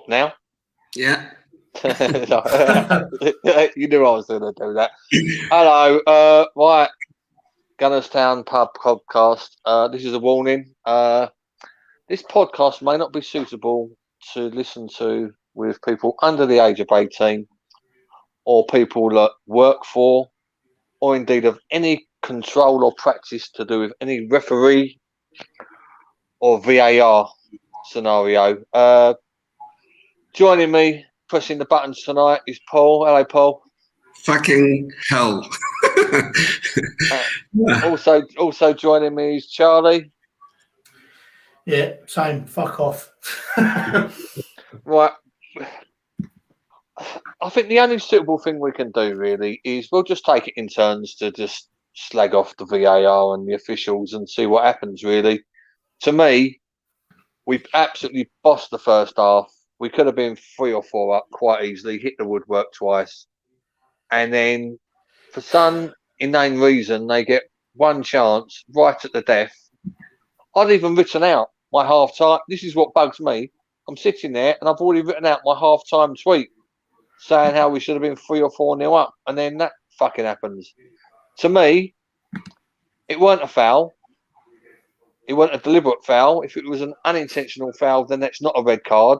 What now? Yeah. You knew I was going to do that. Hello, right, Gunnerstown Pubcast. This is a warning. This podcast may not be suitable to listen to with people under the age of 18 or people that work for or indeed of any control or practice to do with any referee or VAR scenario. Joining me, pressing the buttons tonight, is Paul. Hello, Paul. Fucking hell. Also joining me is Charlie. Yeah, same. Fuck off. Right. I think the only suitable thing we can do really is we'll just take it in turns to just slag off the VAR and the officials and see what happens, really. To me, we've absolutely bossed the first half. We could have been 3 or 4 up quite easily, hit the woodwork twice. And then, for some inane reason, they get one chance right at the death. I'd even written out my half-time. This is what bugs me. I'm sitting there and I've already written out my half-time tweet saying how we should have been 3 or 4-0 up. And then that fucking happens. To me, it weren't a foul. It wasn't a deliberate foul. If it was an unintentional foul, then that's not a red card.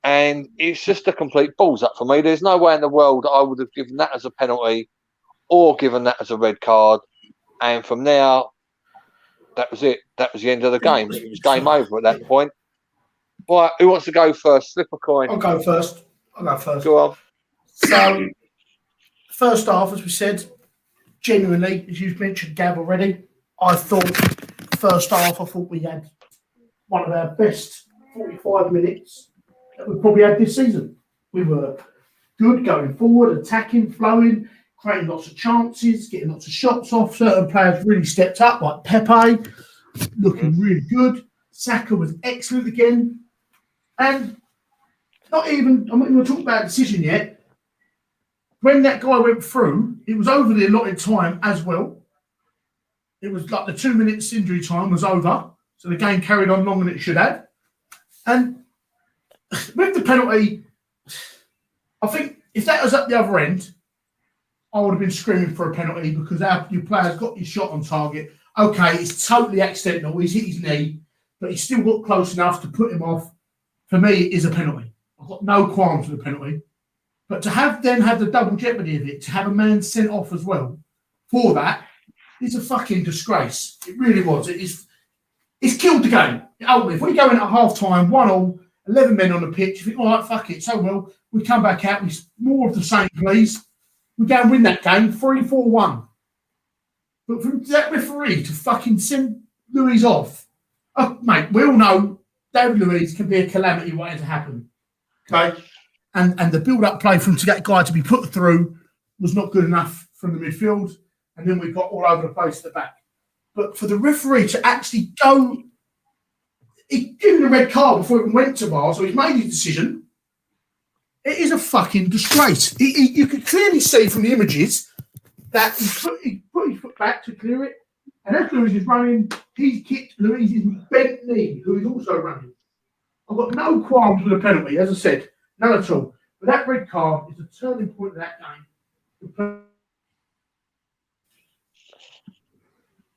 And it's just a complete balls up for me. There's no way in the world that I would have given that as a penalty or given that as a red card. And from there, that was it. That was the end of the game. It was game over at that point. Right, who wants to go first? Flip a coin. I'll go first. Go on. So, first half, as we said, genuinely, as you've mentioned, Gav, already, I thought we had one of our best 45 minutes that we probably had this season. We were good going forward, attacking, flowing, creating lots of chances, getting lots of shots off. Certain players really stepped up, like Pepe, looking really good. Saka was excellent again. And I'm not even talking about a decision yet. When that guy went through, it was over the allotted time as well. It was like the 2 minutes injury time was over. So the game carried on longer than it should have. And with the penalty, I think if that was at the other end, I would have been screaming for a penalty because your player's got his shot on target. Okay, it's totally accidental. He's hit his knee, but he's still got close enough to put him off. For me, it is a penalty. I've got no qualms with the penalty. But to have the double jeopardy of it, to have a man sent off as well for that, is a fucking disgrace. It really was. It's killed the game. If we go in at half-time, 1-1, 11 men on the pitch, you think, all right, fuck it. So, well, we come back out with more of the same, please. We go and win that game, 3-4-1. But for that referee to fucking send Luiz off, mate, we all know David Luiz can be a calamity waiting to happen. Okay? And the build-up play from that guy to be put through was not good enough from the midfield. And then we got all over the place at the back. But for the referee to actually go, he gave him a red card before it went to VAR, so he's made his decision. It is a fucking disgrace. You could clearly see from the images that he put his foot back to clear it. And as Luiz is running, he's kicked Luiz's bent knee, who is also running. I've got no qualms with the penalty, as I said, none at all. But that red card is the turning point of that game.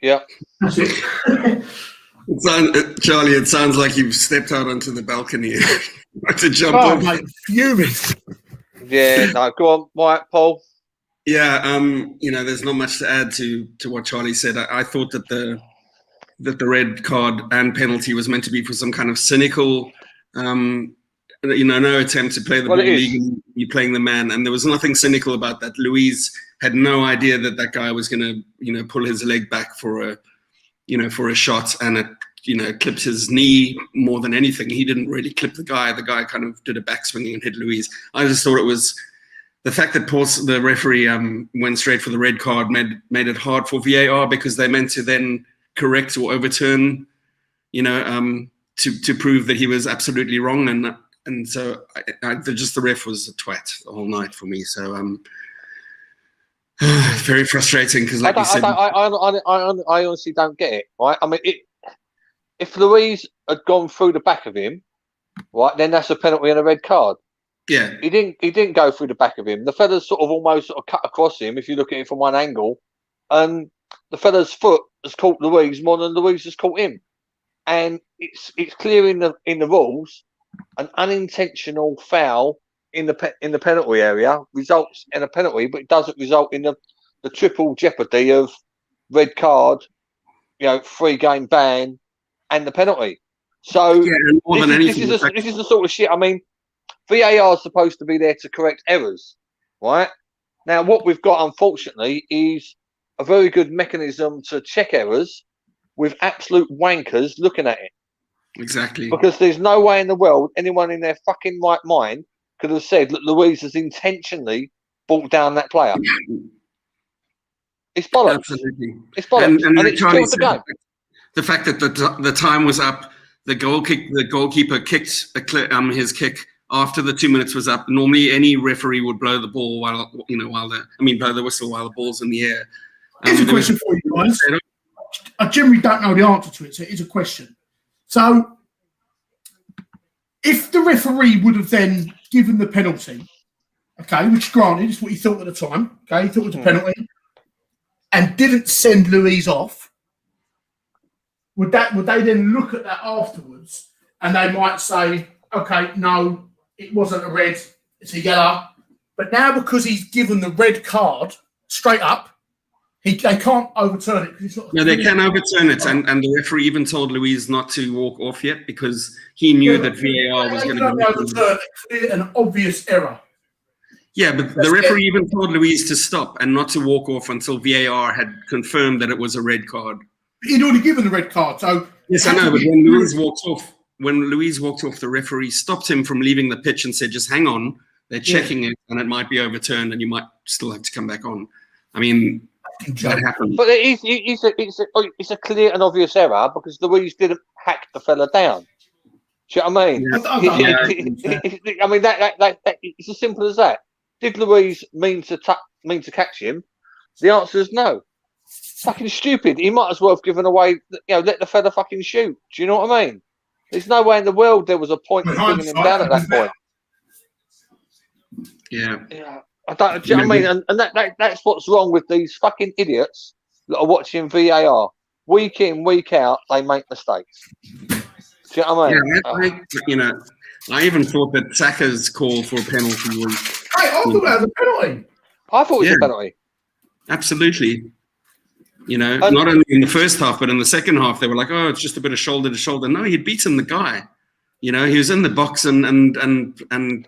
Yeah. That's it. Charlie, it sounds like you've stepped out onto the balcony to jump off. Mate, fuming. Yeah, no, go on, Mike, Paul. Yeah, there's not much to add to what Charlie said. I thought that the red card and penalty was meant to be for some kind of cynical, no attempt to play the ball legally. You're playing the man, and there was nothing cynical about that. Luiz had no idea that guy was going to, pull his leg back for a shot, and it clipped his knee more than anything. He didn't really clip the guy. The guy kind of did a backswing and hit Luiz. I just thought it was the fact that the referee went straight for the red card made it hard for VAR because they meant to then correct or overturn, to prove that he was absolutely wrong. And so the ref was a twat the whole night for me. So very frustrating because, like you said, I honestly don't get it. Right? I mean, if Luiz had gone through the back of him, right, then that's a penalty and a red card. Yeah. He didn't go through the back of him. The feather's almost cut across him if you look at it from one angle, and the feather's foot has caught Louise more than Louise has caught him. And it's clear in the rules, an unintentional foul in the penalty area results in a penalty, but it doesn't result in the triple jeopardy of red card, 3-game ban, and the penalty. So this is the sort of shit. I mean, VAR is supposed to be there to correct errors, right? Now, what we've got, unfortunately, is a very good mechanism to check errors with absolute wankers looking at it. Exactly. Because there's no way in the world anyone in their fucking right mind could have said that Louise has intentionally brought down that player. It's bollocks. Absolutely. It's bollocks. And it's Charlie killed the game. The fact that the time was up, the goalkeeper kicked his kick after the 2 minutes was up. Normally, any referee would blow the ball blow the whistle while the ball's in the air. Here's a question for you guys. I generally don't know the answer to it, so it is a question. So, if the referee would have then given the penalty, okay, which granted is what he thought at the time, okay, he thought it was a penalty, and didn't send Louise off, would they then look at that afterwards and they might say, okay, no, it wasn't a red, it's a yellow, but now because he's given the red card straight up, they can't overturn it because it's not. No, they can overturn it, and the referee even told Louise not to walk off yet because he knew that VAR was going to overturn it. An obvious error. Yeah, but the referee even told Louise to stop and not to walk off until VAR had confirmed that it was a red card. He'd already given the red card, so yes, I know. But when Louise walked off, the referee stopped him from leaving the pitch and said, "Just hang on, they're checking it, and it might be overturned, and you might still have to come back on." I mean. That happened. But it's a clear and obvious error because Louise didn't hack the fella down. Do you know what I mean? I mean that it's as simple as that. Did Louise mean to catch him? The answer is no. Fucking stupid. He might as well have given away. Let the fella fucking shoot. Do you know what I mean? There's no way in the world there was a point in bringing him down at that point. Yeah. I don't. Do you know what I mean? And that's what's wrong with these fucking idiots that are watching VAR week in, week out. They make mistakes. Do you know what I mean? Yeah, I even thought that Saka's call for a penalty was. Hey, I thought that was a penalty. I thought it was a penalty. Absolutely. Not only in the first half, but in the second half, they were like, "Oh, it's just a bit of shoulder to shoulder." No, he'd beaten the guy. He was in the box and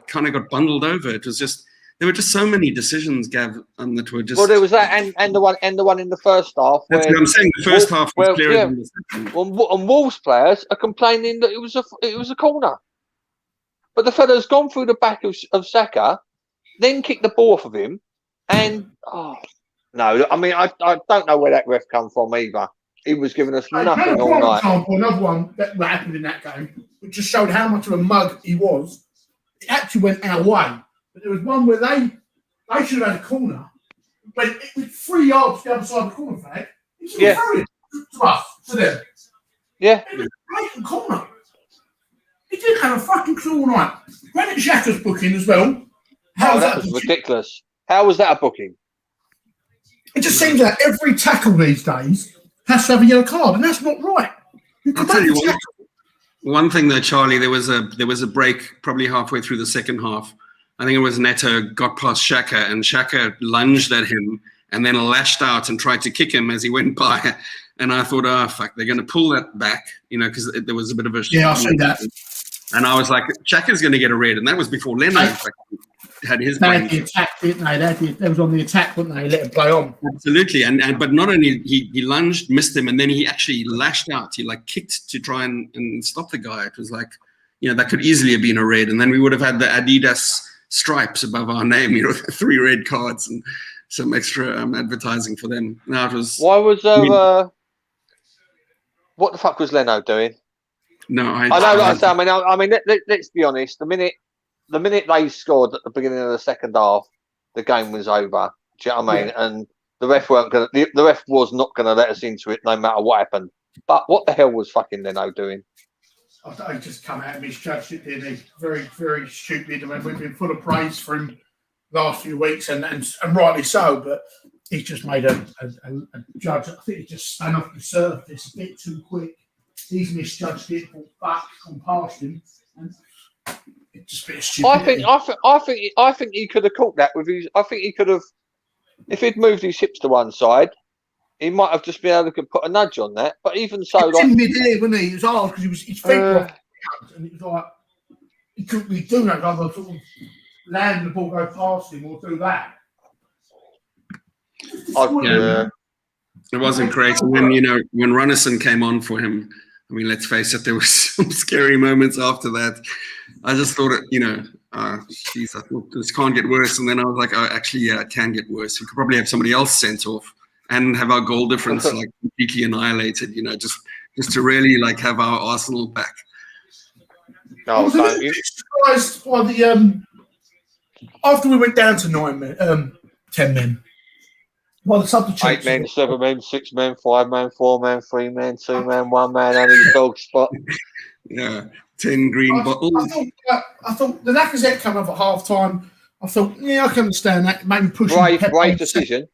kind of got bundled over. It was just. There were just so many decisions, Gav, that were just. Well, there was that, and the one in the first half. That's what I'm saying. The first half was clearer than the second. And Wolves players are complaining that it was a corner, but the fella's gone through the back of Saka, then kicked the ball off of him, and no, I mean I don't know where that ref come from either. He was giving us nothing all night. Another one that happened in that game, which just showed how much of a mug he was. It actually went our way. But there was one where they should have had a corner, but it was 3 yards the other side of the corner flag. He should have thrown it to us, to them. Yeah. It was a blatant corner. He didn't have a fucking clue all night. Granit Xhaka's booking as well. That was ridiculous. How was that a booking? It just seems like every tackle these days has to have a yellow card, and that's not right. I'll tell you one thing though, Charlie. There was a break probably halfway through the second half. I think it was Neto got past Xhaka, and Xhaka lunged at him and then lashed out and tried to kick him as he went by. And I thought, oh, fuck, they're going to pull that back, because there was a bit of a... Yeah, I see that. And I was like, Xhaka's going to get a red. And that was before Leno had his... They had the attack, didn't they? They was on the attack, weren't they? Let him play on. Absolutely. But not only he lunged, missed him, and then he actually lashed out. He kicked to try and stop the guy. It was like, that could easily have been a red. And then we would have had the Adidas stripes above our name, 3 red cards and some extra advertising for them. No, it was. Why was what the fuck was Leno doing? No, I know. I mean, let's be honest. The minute they scored at the beginning of the second half, the game was over. Do you know what I mean? Yeah. And the ref was not gonna let us into it, no matter what happened. But what the hell was fucking Leno doing? I thought he just come out and misjudged it, didn't he? Very, very stupid. I mean, we've been full of praise for him last few weeks, and rightly so. But he's just made a judge. I think he just spun off the surface a bit too quick. He's misjudged it, back, gone past him, and it's just a bit of stupidity. I think he could have caught that with his. I think he could have, if he'd moved his hips to one side, he might have just been able to put a nudge on that. But even so, like in mid-air, wasn't he? It was hard because his feet were off the ground, and it was like he couldn't really do that. Rather sort of land the ball, go past him, or do that. It wasn't great. And then, when Runnison came on for him, I mean, let's face it, there were some scary moments after that. I just thought, geez, I thought this can't get worse. And then I was like, oh, actually, yeah, it can get worse. We could probably have somebody else sent off and have our goal difference like completely annihilated, just to really like have our Arsenal back. I was a little bit surprised by the after we went down to 9 men, 10 men. Well, the substitutes. 8 men, 7 men, 6 men, 5 men, 4 men, 3 men, 2 men, 1 man, only the dog spot. Yeah, 10 green bottles. I thought the Lacazette come up at half time. I thought, yeah, I can understand that. Maybe pushing brave decision.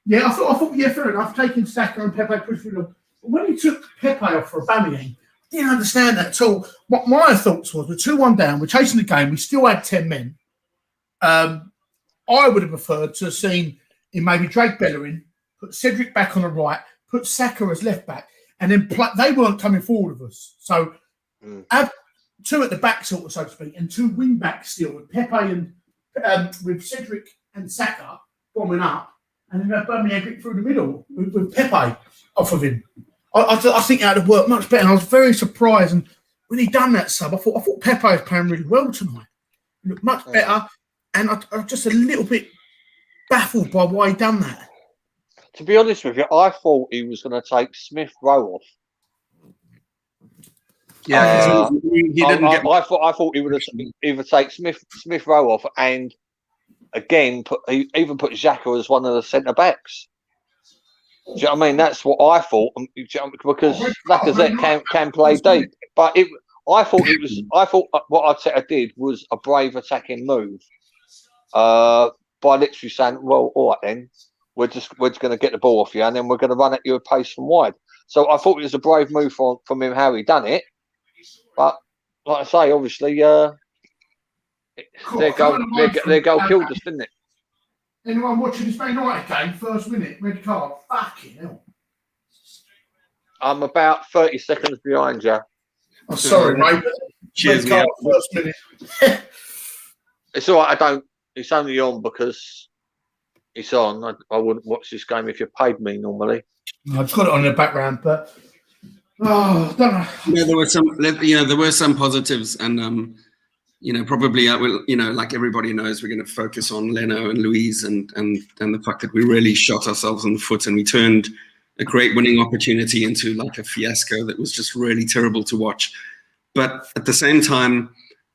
Yeah, I thought, yeah, fair enough. Taking Saka and Pepe pushing them. But when he took Pepe off for Aubameyang, I didn't understand that at all. What my thoughts was, we're 2-1 down, we're chasing the game, we still had 10 men. I would have preferred to have seen him maybe Drake Bellerin, put Cedric back on the right, put Saka as left back, and then they weren't coming forward with us. So have 2 at the back, so to speak, and 2 wing backs still with Pepe and with Cedric and Saka bombing up, and then Aubameyang through the middle with Pepe off of him. I think that would have worked much better. And I was very surprised, and when he done that sub, I thought Pepe was playing really well tonight. He looked much better, and I was just a little bit baffled by why he done that. To be honest with you, I thought he was going to take Smith Rowe off. Yeah, I thought he would have either take Smith Rowe off and again put Xhaka as one of the centre backs. Do you know what I mean? That's what I thought because Lacazette can play deep, but I thought what I did was a brave attacking move. By literally saying, well, all right then, we're just going to get the ball off you and then we're going to run at you a pace from wide. So I thought it was a brave move from him how he done it. But like I say, obviously, their goal killed us, didn't it? Anyone watching this Man United game, first minute, red card, fucking hell. I'm about 30 seconds behind you. I'm sorry, mate. Cheers, red card, first minute. It's all right. It's only on because it's on. I wouldn't watch this game if you paid me normally. I've got it on in the background, but I don't know. Yeah, there were some positives, and probably I will. Like everybody knows, we're going to focus on Leno and Luiz, and the fact that we really shot ourselves in the foot, and we turned a great winning opportunity into like a fiasco that was just really terrible to watch. But at the same time,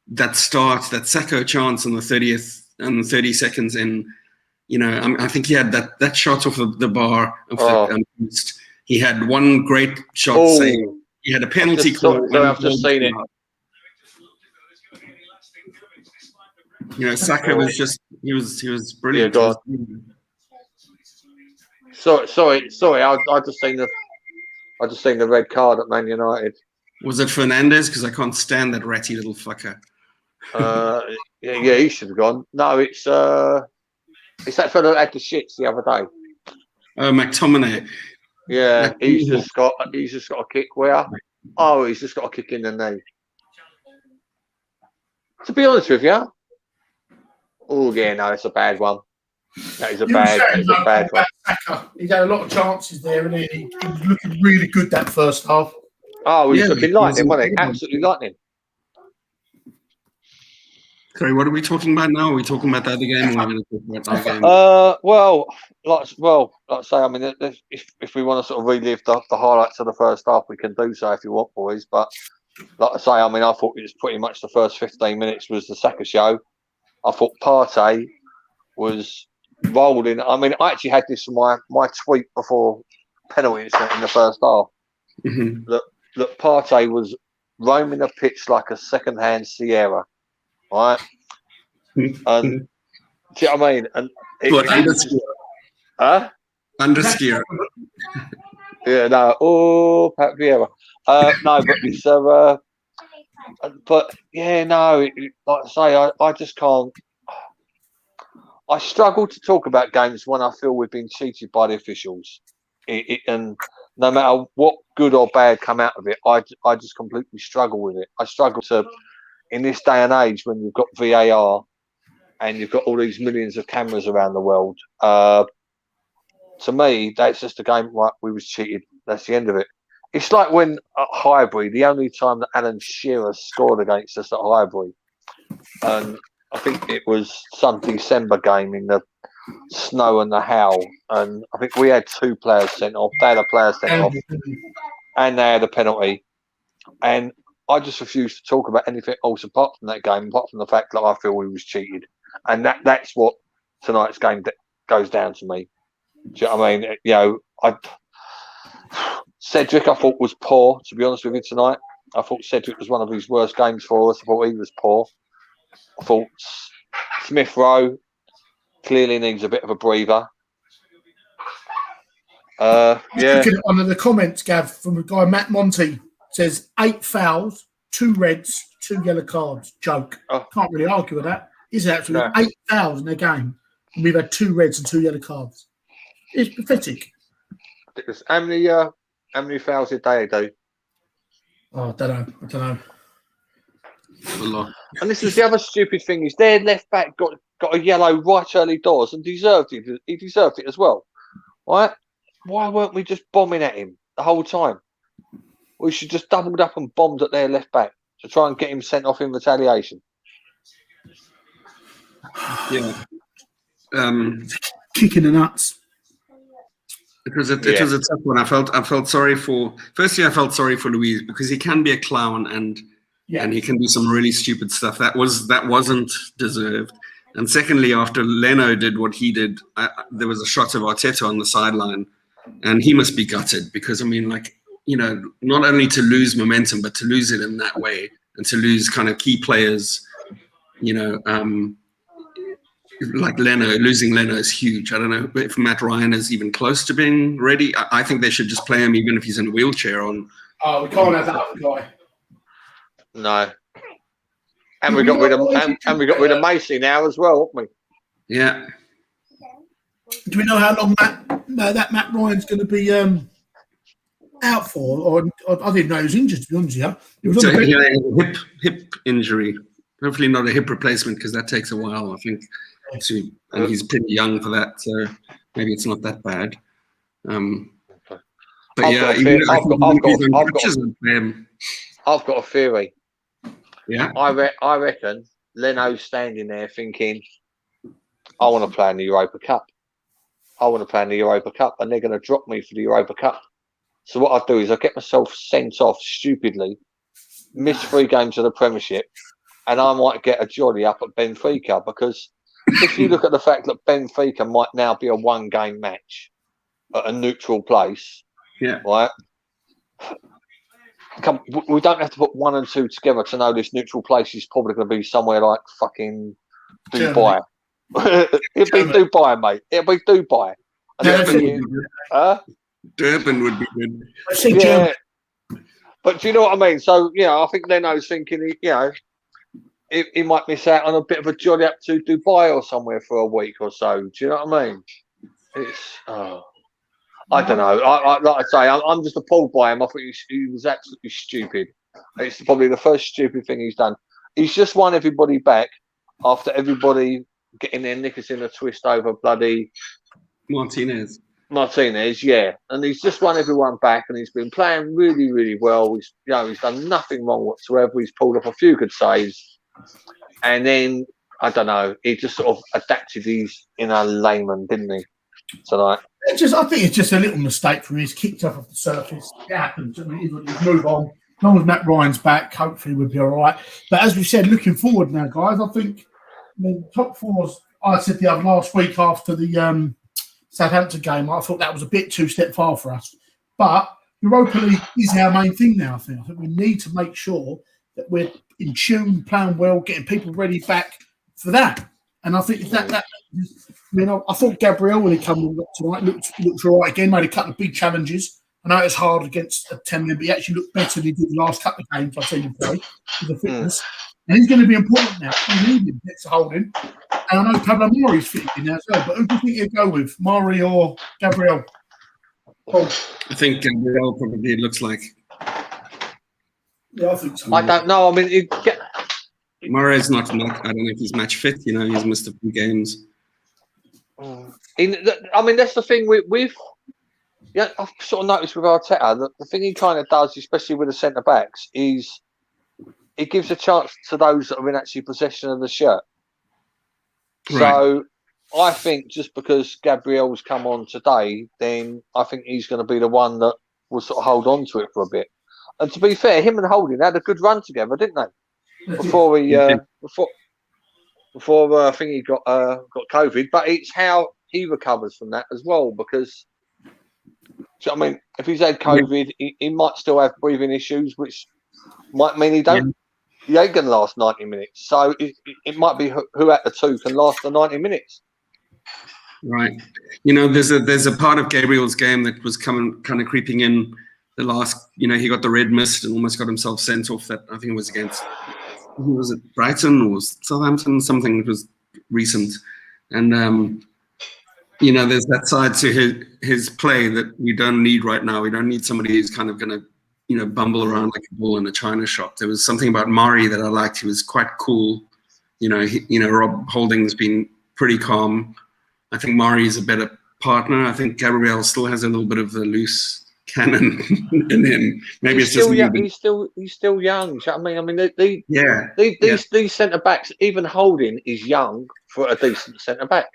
that Sacco chance on the 30th. And 30 seconds in, I think he had that shot off the bar. He had one great shot. He had a penalty call. I've just seen it. Saka was just he was brilliant. Yeah, sorry. I just seen the red card at Man United. Was it Fernandes? Because I can't stand that ratty little fucker. Yeah, he should have gone. No, it's that fellow that had the shits the other day. Oh, McTominay. Yeah, he's just got a kick where? Oh, he's just got a kick in the knee. To be honest with you, oh yeah, no, it's a bad one. That is a bad one. He's had a lot of chances there, and he was looking really good that first half. Oh, he's looking lightning, wasn't he? Absolutely lightning. Sorry, what are we talking about now? Are we talking about the other game, or are we going to talk about our game? Like I say, I mean, if we want to sort of relive the highlights of the first half, we can do so if you want, boys. But like I say, I mean, I thought it was pretty much the first 15 minutes was the Saka show. I thought Partey was rolling. I mean, I actually had this in my tweet before penalty incident in the first half. Mm-hmm. Look, Partey was roaming the pitch like a second-hand Sierra, right? And do you know what I mean? And understeer. Yeah, no. Oh, Pat Vieira. No, but it's but yeah, no. Like I say, I just can't. I struggle to talk about games when I feel we've been cheated by the officials. And no matter what good or bad come out of it, I just completely struggle with it. I struggle to, in this day and age when you've got VAR and you've got all these millions of cameras around the world, to me, that's just a game like we was cheated. That's the end of it. It's like when at Highbury, the only time that Alan Shearer scored against us at Highbury, and I think it was some December game in the snow and the howl, and I think we had 2 players sent off. They had a player sent off, and they had a penalty. And I just refuse to talk about anything else apart from that game, apart from the fact that I feel we was cheated, and that's what tonight's game goes down to me. Do you know what I mean? You know, Cedric I thought was poor. To be honest with you, tonight I thought Cedric was one of his worst games for us. I thought he was poor. I thought Smith Rowe clearly needs a bit of a breather. Yeah. Looking at one of the comments, Gav, from a guy, Matt Monty, says 8 fouls, 2 reds, 2 yellow cards. Joke. Oh. Can't really argue with that. Is it actually 8 fouls in a game? And we've had 2 reds and 2 yellow cards. It's pathetic. How many fouls did they do? Oh, I don't know. And this is the other stupid thing: is their left back got a yellow right early doors and deserved it. He deserved it as well, right? Why weren't we just bombing at him the whole time? We should just doubled up and bombed at their left back to try and get him sent off in retaliation. Yeah, kicking the nuts. It was a tough one. I felt sorry for. Firstly, I felt sorry for Luis because he can be a clown and he can do some really stupid stuff. That wasn't deserved. And secondly, after Leno did what he did, there was a shot of Arteta on the sideline, and he must be gutted because I mean, like, you know, not only to lose momentum, but to lose it in that way and to lose kind of key players, you know. Like losing Leno is huge. I don't know if Matt Ryan is even close to being ready. I think they should just play him even if he's in a wheelchair on. Oh, we can't have that other guy. No. And we got rid of Macy now as well, haven't we? Yeah. Do we know how long that Matt Ryan's going to be out for? Or I didn't know he was injured, to be honest with you. Hip injury. Hopefully not a hip replacement because that takes a while, I think. And he's pretty young for that, so maybe it's not that bad. But I've got a theory. Yeah, I reckon Leno's standing there thinking, I want to play in the Europa Cup. And they're going to drop me for the Europa Cup. So what I do is I get myself sent off stupidly, miss 3 games of the Premiership, and I might get a jolly up at Benfica because if you look at the fact that Benfica might now be a 1-game match at a neutral place, right? We don't have to put 1 and 2 together to know this neutral place is probably going to be somewhere like fucking Dubai. It'll be Dubai, mate. It'll be Dubai. Durban would be good. Yeah. But do you know what I mean? So, I think Leno's thinking, he might miss out on a bit of a jolly up to Dubai or somewhere for a week or so. Do you know what I mean? It's, I don't know. Like I say, I'm just appalled by him. I thought he was absolutely stupid. It's probably the first stupid thing he's done. He's just won everybody back after everybody getting their knickers in a twist over bloody Martinez, yeah. And he's just won everyone back, and he's been playing really, really well. He's done nothing wrong whatsoever. He's pulled off a few good saves. And then, I don't know, he just sort of adapted his inner layman, didn't he, tonight? I think it's just a little mistake for him. He's kicked off the surface. It happens. I mean, he's move on. As long as Matt Ryan's back, hopefully we'll be all right. But as we said, looking forward now, guys, I think top 4's, I said the other last week after the Southampton game, I thought that was a bit too step far for us. But Europa League is our main thing now. I think we need to make sure that we're in tune, playing well, getting people ready back for that. And I think that I thought Gabriel, when he came on tonight, looked all right again, made a couple of big challenges. I know it's hard against a 10 men, but he actually looked better than he did the last couple of games I've seen him play with the fitness. And he's going to be important now. We need him next to Holding. And I know Pablo Mari's fitting now as well. But who do you think you'd go with, Mari or Gabriel? Paul? I think Gabriel probably looks like. Yeah, I think so. I don't know. I mean, Murray's not. I don't know if he's match fit. You know, he's missed a few games. I mean, that's the thing with I've sort of noticed with Arteta that the thing he kind of does, especially with the centre backs, is he gives a chance to those that are in actually possession of the shirt. Right. So I think just because Gabriel's come on today, then I think he's going to be the one that will sort of hold on to it for a bit. And to be fair, him and Holding had a good run together, didn't they? Before I think he got COVID, but it's how he recovers from that as well. Because I mean, if he's had COVID, he might still have breathing issues, which might mean he ain't going to last 90 minutes. So it might be who at the two can last the 90 minutes. Right. You know, there's a part of Gabriel's game that was kind of creeping in the last. You know, he got the red mist and almost got himself sent off. That I think it was against. Who was it? Brighton or Southampton? Something that was recent. And you know, there's that side to his play that we don't need right now. We don't need somebody who's kind of going to, you know, bumble around like a bull in a china shop. There was something about Mari that I liked. He was quite cool. You know, Rob Holding's been pretty calm. I think Mari is a better partner. I think Gabriel still has a little bit of a loose cannon in him. Maybe he's still young. He's still young. I mean, these centre backs, even Holding is young for a decent centre back.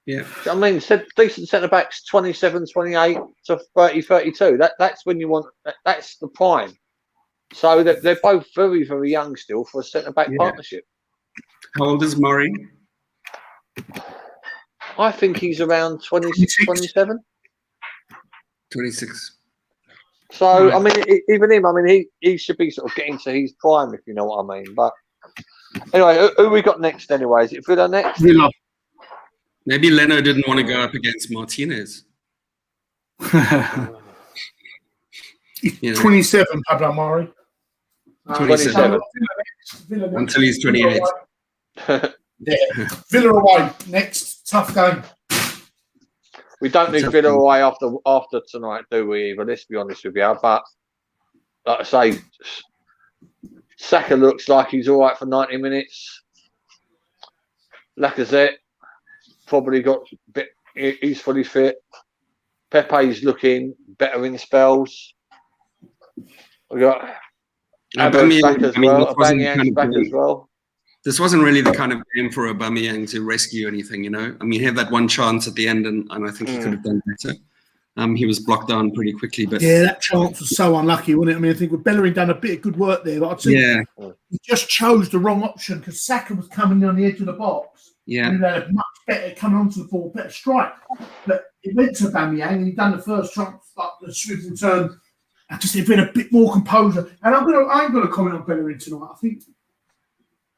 Yeah. I mean, decent centre backs, 27, 28 to 30, 32. That's when you want. That's the prime. So they're both very, very young still for a centre back partnership. How old is Murray? I think he's around 26, 27. 26. So, right. I mean, even him, I mean, he should be sort of getting to his prime, if you know what I mean. But anyway, who we got next anyway? Is it Villa next? Villa. Maybe Leno didn't want to go up against Martinez. 27, Pablo Mari. 27. Until he's 28. Villa away. Next, tough game. We don't need Villa away after tonight, do we? Either, let's be honest with you. But like I say, Saka looks like he's all right for 90 minutes. Lacazette probably got a bit. He's fully fit. Pepe's looking better in spells. We got Aubameyang's back as well. This wasn't really the kind of game for Aubameyang to rescue anything, you know. I mean, he had that one chance at the end, and I think he could have done better. He was blocked down pretty quickly, but that chance was so unlucky, wasn't it? I mean, I think with Bellerin done a bit of good work there, but I think he just chose the wrong option because Saka was coming on the edge of the box. Yeah, and he had a much better coming onto the ball, better strike. But it went to Aubameyang, and he done the first chance, like the swivel turn. I just had been a bit more composure. And I'm going to comment on Bellerin tonight. I think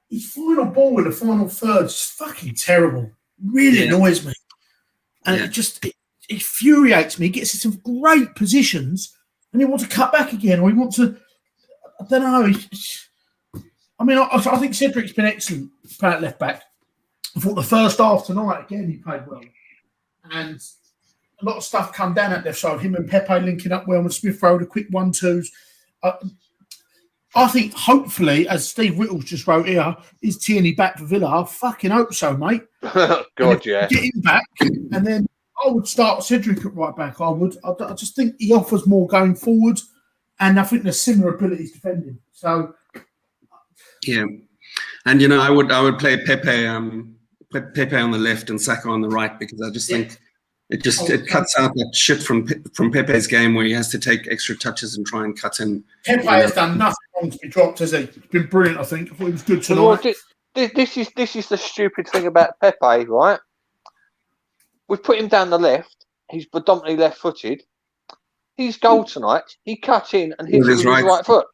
his final ball in the final third is fucking terrible. Really annoys me. And it infuriates me. He gets in some great positions and he wants to cut back again, or he wants to, I don't know. I think Cedric's been excellent playing at left back. I thought the first half tonight, again, he played well. And a lot of stuff come down at left side. Him and Pepe linking up well with Smith Rowe, the quick 1-2s. I think, hopefully, as Steve Whittles just wrote here, is Tierney back for Villa? I fucking hope so, mate. God, yeah. Get him back, and then I would start Cedric at right back. I would. I just think he offers more going forward, and I think there's similar abilities defending. So, yeah, and you know, I would play Pepe on the left and Saka on the right because I just think it cuts out that shit from Pepe's game where he has to take extra touches and try and cut in. Pepe has done nothing wrong to be dropped, has he? He's been brilliant, I think. I thought he was good tonight. Well, this is the stupid thing about Pepe, right? We've put him down the left. He's predominantly left-footed. his goal tonight, he cut in and hit it with his right right foot.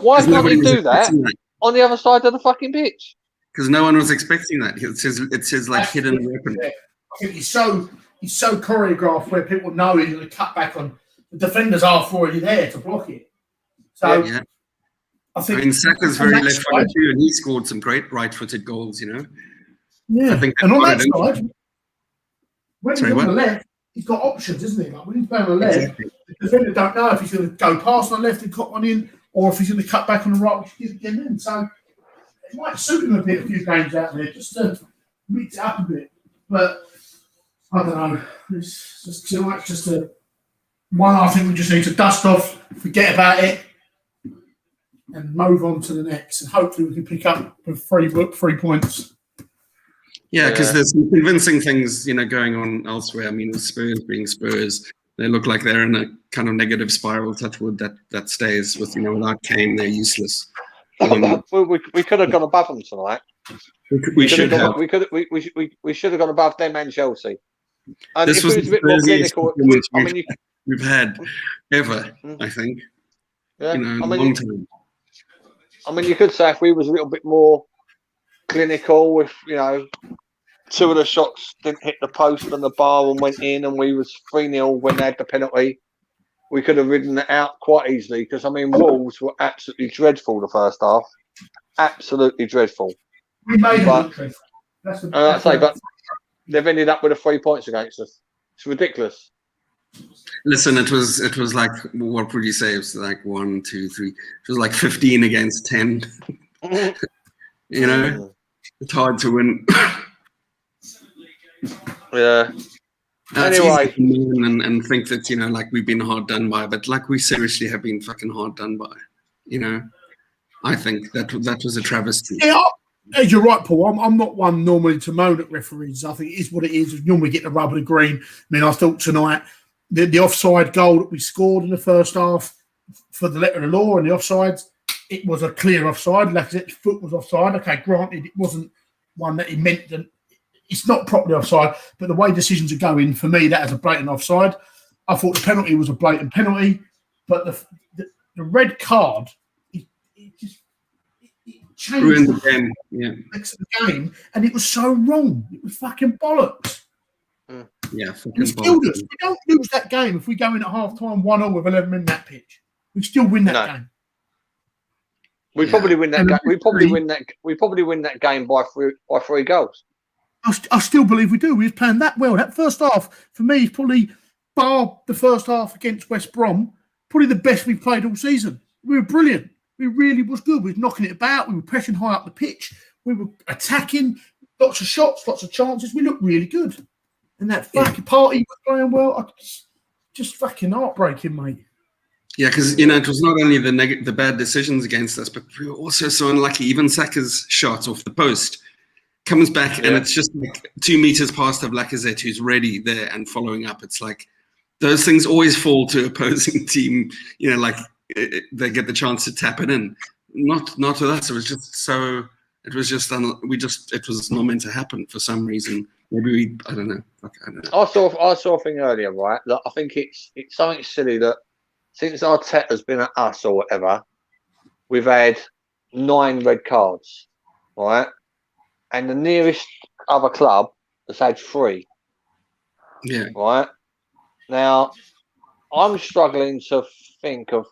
Why can't he do that on the other side of the fucking pitch? Because no one was expecting that. It's his like hidden weapon. I think he's so choreographed where people know he's going to cut back on. The defenders are already there to block it. So yeah. I think Saka's very left-footed too, and he scored some great right-footed goals. Yeah, I think and on that side, when he's on the left, he's got options, isn't he? Like when he's playing on the left, the defender don't know if he's going to go past on the left and cut one in, or if he's going to cut back on the right, which he's getting in. So it might suit him a few games out there, just to mix it up a bit. But I don't know. It's just too much. One, I think we just need to dust off, forget about it, and move on to the next. And hopefully we can pick up with 3 points. Yeah, because there's some convincing things, going on elsewhere. I mean, with Spurs being Spurs, they look like they're in a kind of negative spiral. Touch wood that stays with, without Kane, they're useless. We could have gone above them tonight. We should have. We should have gone above them and Chelsea. And this was a bit more clinical. We've had ever, I think. Yeah, long time. I mean, you could say if we was a little bit more clinical, with 2 of the shots didn't hit the post and the bar and went in, and we was 3-0 when they had the penalty, we could have ridden it out quite easily. Because Wolves were absolutely dreadful the first half, absolutely dreadful. We made but they've ended up with 3 points against us. It's ridiculous. Listen, it was like, what would you say? It was like 1, 2, 3. It was like 15 against 10. It's hard to win. Yeah. Anyway, and think that like we've been hard done by, but like we seriously have been fucking hard done by. I think that was a travesty. Yeah, you're right, Paul. I'm not one normally to moan at referees. I think it is what it is. We normally get the rub of the green. I mean, I thought tonight the offside goal that we scored in the first half for the letter of the law and the offsides, it was a clear offside. Lacazette's foot was offside. Okay, granted, it wasn't one that he meant that it's not properly offside, but the way decisions are going, for me, that is a blatant offside. I thought the penalty was a blatant penalty, but the red card, it changed the game. Yeah. The game, and it was so wrong. It was fucking bollocks. Yeah, fucking we killed us. We don't lose that game if we go in at half time 1-0 with 11 men in that pitch. We still win that game. We probably win that game. We probably win that game by 3 goals. I still believe we do. We was playing that well. That first half, for me, is probably, bar the first half against West Brom, probably the best we've played all season. We were brilliant. We really was good. We were knocking it about. We were pressing high up the pitch. We were attacking. Lots of shots, lots of chances. We looked really good. And that fucking party was playing well. Just fucking heartbreaking, mate. Yeah, because it was not only the bad decisions against us, but we were also so unlucky. Even Saka's shot off the post comes back, and it's just like 2 meters past of Lacazette, who's ready there and following up. It's like those things always fall to opposing team. Like they get the chance to tap it in. Not with us. It was just so. It was just it was not meant to happen for some reason. Maybe I don't know. I saw a thing earlier, right? That I think it's something silly that since Arteta's been at us or whatever, we've had 9 red cards, right? And the nearest other club has had 3. Yeah. Right? Now, I'm struggling to think of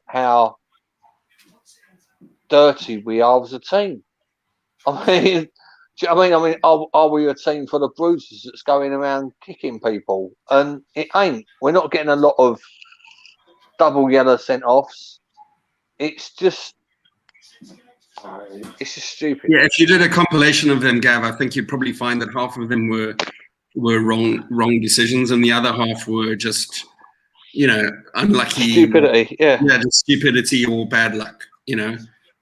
dirty we are as a team. I mean, are we a team full of bruises that's going around kicking people? And it ain't. We're not getting a lot of double yellow sent-offs. It's just stupid. Yeah, if you did a compilation of them, Gav, I think you'd probably find that half of them were wrong decisions, and the other half were just, unlucky. Stupidity, yeah. Yeah, just stupidity or bad luck,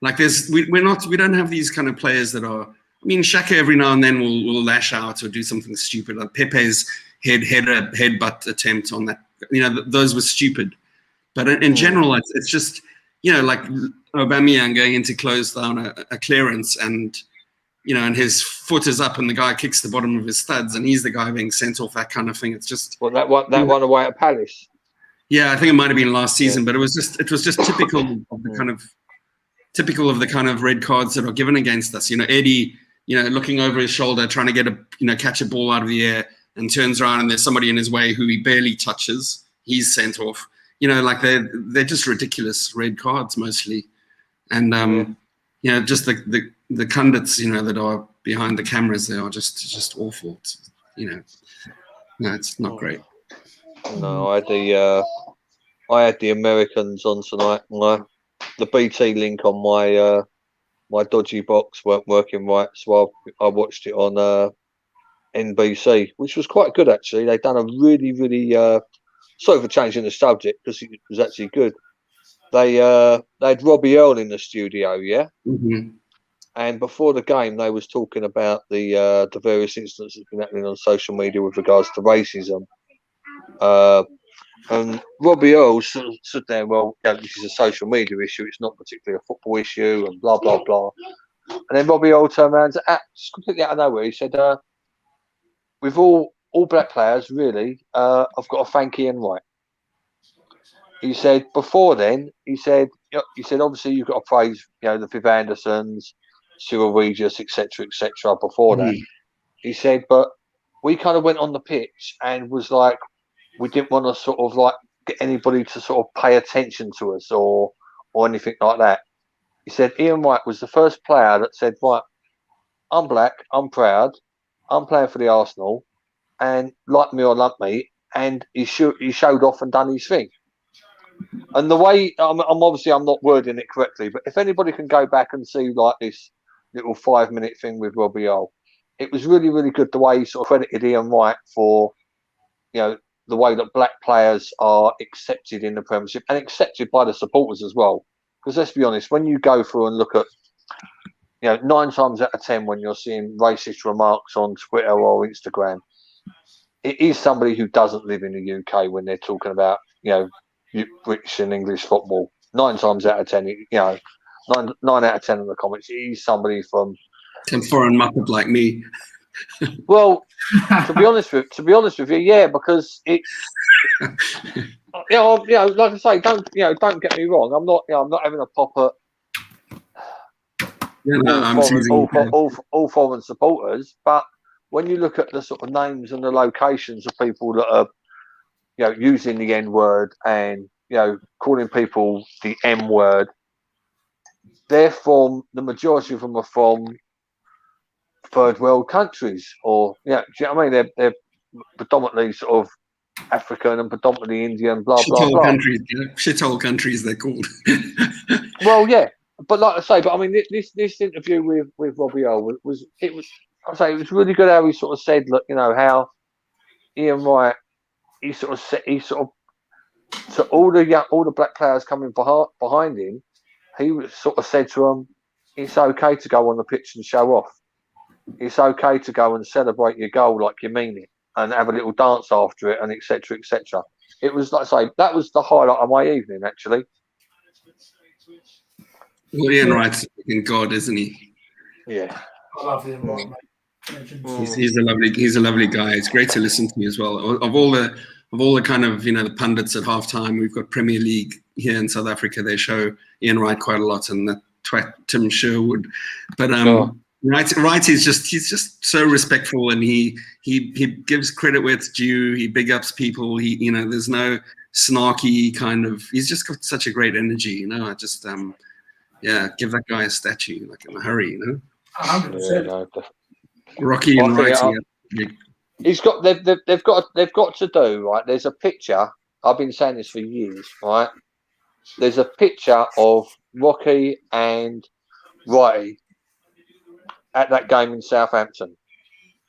Like we don't have these kind of players that are. I mean, Xhaka every now and then will lash out or do something stupid. Like Pepe's headbutt attempt on that, those were stupid. But in general, it's just, like Aubameyang going into close down a clearance and, and his foot is up and the guy kicks the bottom of his studs and he's the guy being sent off, that kind of thing. It's just... Well, that one away at Palace. Yeah, I think it might have been last season, but it was just typical of the kind of red cards that are given against us. Eddie, looking over his shoulder, trying to get catch a ball out of the air, and turns around and there's somebody in his way who he barely touches. He's sent off. Like they're just ridiculous red cards mostly, and just the pundits, that are behind the cameras, they are just awful. No, it's not great. No, I had the Americans on tonight. The BT link on my dodgy box weren't working right, so I watched it on NBC, which was quite good actually. They'd done a really, really sorry for changing the subject because it was actually good. They had Robbie Earle in the studio, yeah. Mm-hmm. And before the game, they was talking about the various incidents that's been happening on social media with regards to racism. And Robbie Earle stood there, well, this is a social media issue, it's not particularly a football issue, and blah, blah, blah. And then Robbie Earle turned around and just completely out of nowhere, he said, with all black players, really, I've got to thank Ian Wright. He said, before then, he said, obviously you've got to praise, the Viv Andersons, Cyril Regis, etc., before that. He said, but we kind of went on the pitch and was like, we didn't want to sort of like get anybody to sort of pay attention to us or anything like that. He said Ian Wright was the first player that said, right, I'm black, I'm proud, I'm playing for the Arsenal, and like me or lump me, and he showed off and done his thing. And the way I'm not wording it correctly, but if anybody can go back and see like this little 5-minute thing with Robbie Earle, it was really, really good the way he sort of credited Ian Wright for, the way that black players are accepted in the Premiership and accepted by the supporters as well. Because let's be honest, when you go through and look at, 9 times out of 10 when you're seeing racist remarks on Twitter or Instagram, it is somebody who doesn't live in the UK when they're talking about, British and English football. 9 times out of 10, 9 out of 10 of the comments, it is somebody from some foreign muppet like me. Well, to be honest with you, yeah, because it's like I say, don't get me wrong. I'm not having a pop at all foreign supporters, but when you look at the sort of names and the locations of people that are, using the N word and calling people the M word, the majority of them are from third world countries, or do you know what I mean? They're predominantly sort of African and predominantly Indian, blah blah blah. Shithole countries, they're called. Well, yeah, but like I say, I mean, this interview with Robbie Earle it was really good how he sort of said, look, how Ian Wright, he sort of to all the black players coming behind him, he sort of said to them, it's okay to go on the pitch and show off. It's okay to go and celebrate your goal like you mean it and have a little dance after it and etc. etc. It was, like I say, that was the highlight of my evening actually. Well, Ian Wright's in God, isn't he? Yeah. I love Ian Wright, mate. He's a lovely guy. It's great to listen to as well. Of all the kind of the pundits at halftime, we've got Premier League here in South Africa. They show Ian Wright quite a lot, and that twat Tim Sherwood. But Wright is he's just so respectful, and he gives credit where it's due. He big ups people. He there's no snarky kind of. He's just got such a great energy. I just give that guy a statue like in a hurry. 100%. Rocky and Wright. He's got. They've got to do right. There's a picture. I've been saying this for years. Right. There's a picture of Rocky and Wrighty at that game in Southampton,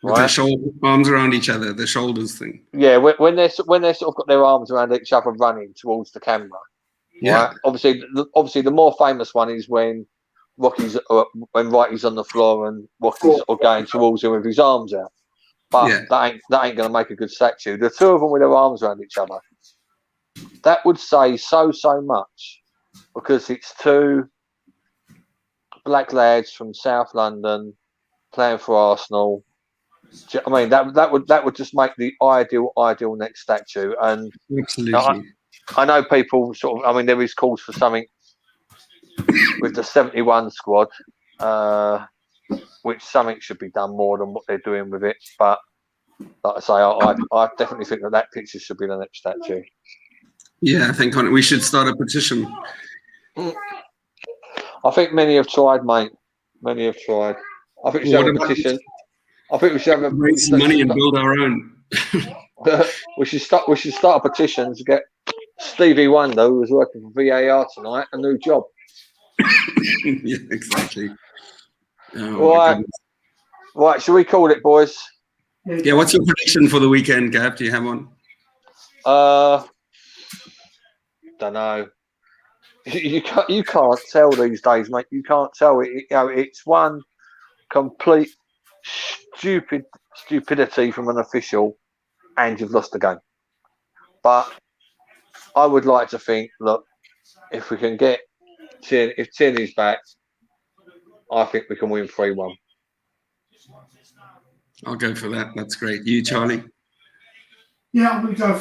right? Their arms around each other, the shoulders thing. Yeah, when they're sort of got their arms around each other, running towards the camera. Yeah. Right? Obviously, the more famous one is when Rocky's when Wrighty's on the floor and Rocky's going towards him with his arms out. But that ain't going to make a good statue. The two of them with their arms around each other, that would say so much, because it's two black lads from South London playing for Arsenal. Do you know what I mean, that would just make the ideal next statue. And absolutely, I know people sort of. I mean, there is calls for something with the 71 squad, which something should be done more than what they're doing with it. But like I say, I definitely think that picture should be the next statue. Yeah, I think we should start a petition. I think many have tried, mate. Many have tried. I think we should have a petition. I think we should have raise some money and build our own. we should start a petition to get Stevie Wonder, who was working for VAR tonight, a new job. Yeah, exactly. Oh, right. Shall we call it, boys? Yeah. What's your prediction for the weekend, Gav? Do you have one? Don't know. You can't tell these days, mate. You can't tell it. It's one complete stupidity from an official, and you've lost the game. But I would like to think, look, if we can get if Tierney's back, I think we can win 3-1. I'll go for that. That's great. You, Charlie? Yeah, I'm going to go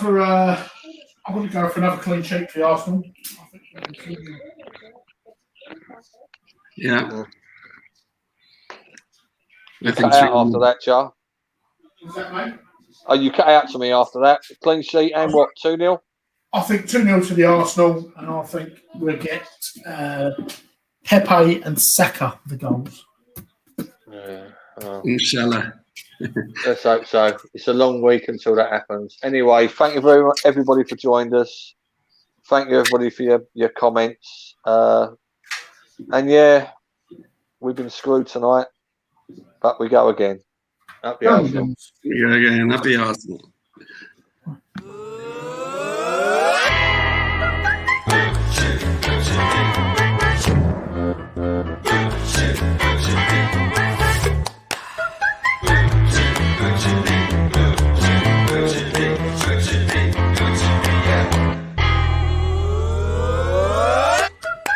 for another clean sheet for the Arsenal. Yeah. You cut out after that, Char. Is that, mate? Oh, you cut out to me after that. Clean sheet and what? 2-0? I think 2-0 to the Arsenal, and I think we'll get Pepe and Saka the goals. Yeah, Inshallah. Let's hope so. It's a long week until that happens. Anyway, thank you very much, everybody, for joining us. Thank you, everybody, for your comments. And yeah, we've been screwed tonight, but we go again. Up the Arsenal. We go again. Up the Arsenal.